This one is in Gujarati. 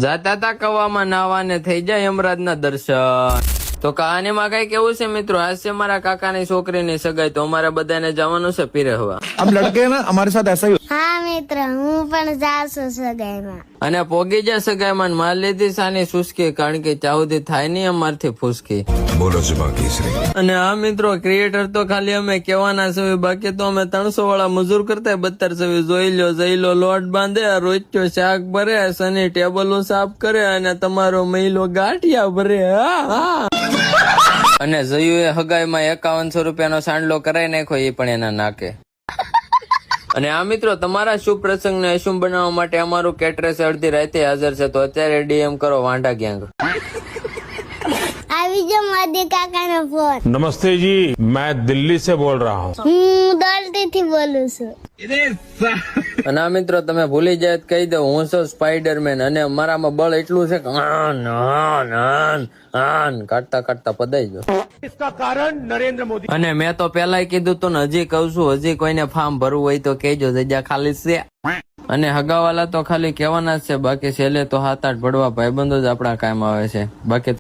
જાતા તા કવામાં નાવાને થઈ જાય યમરાજના દર્શન. તો કહાનીમાં કઈ કેવું છે મિત્રો? આજ છે મારા કાકાની છોકરીની સગાઈ, તો અમારે બધાને જવાનું છે પીરહવા. अब लड़के हैं ना हमारे साथ ऐसा ही હા મિત્ર, હું પણ જાઉં છું સગાઈમાં. અને પોગી જાય સગાઈમાં માર લીધી સાની સુસ્કી, કારણ કે ચાહુદી થાય નહીં અમારથી ફૂસકી. બોલો જુબા કેસરી. અને હા મિત્રો, ક્રિએટર તો ખાલી અમે કહેવાના છે, બાકી તો અમે 300 વાળા મજૂર કરતા 72 છે. જોઈ લો, જઈ લો, લોટ બાંધે, રોજ્યો શાક ભરે, સની ટેબલો સાફ કરે અને તમારો મહિલો ગાંઠિયા ભરે. અને જયુએ હગાઈમાં 5100 રૂપિયાનો સાંડલો કરાઈ નાખ્યો, એ પણ એના નાકે. અને આ મિત્રો, તમારા શુભ પ્રસંગને અશુભ બનાવવા માટે અમારું કેટરેસ અડધી રાતે હાજર છે, તો અત્યારે ડીએમ કરો વાંઢા ગેંગ. આવી જો મોદી કાકાનો ફોન. नमस्ते जी, मैं दिल्ली से बोल रहा हूँ. હું દોલતીથી બોલું છું. અને આ મિત્રો, તમે ભૂલી જાય તો કહી દઉં, હું છું સ્પાઈડરમેન અને મારામાં બળ એટલું છે કે કાઢતા કાઢતા પદાઈ ગયો. इसका कारण नरेंद्र मोदी. અને મેં તો પેલા કીધું તું ને હજી કહું છું, હજી કોઈને ફાર્મ ભરવું હોય તો કહેજો, જગ્યા ખાલી છે. અને હગાવાલા તો ખાલી કહેવાના જ છે, બાકી છેલ્લે તો 7-8 ભરવા ભાઈબંધો જ આપણા કામ આવે છે. બાકી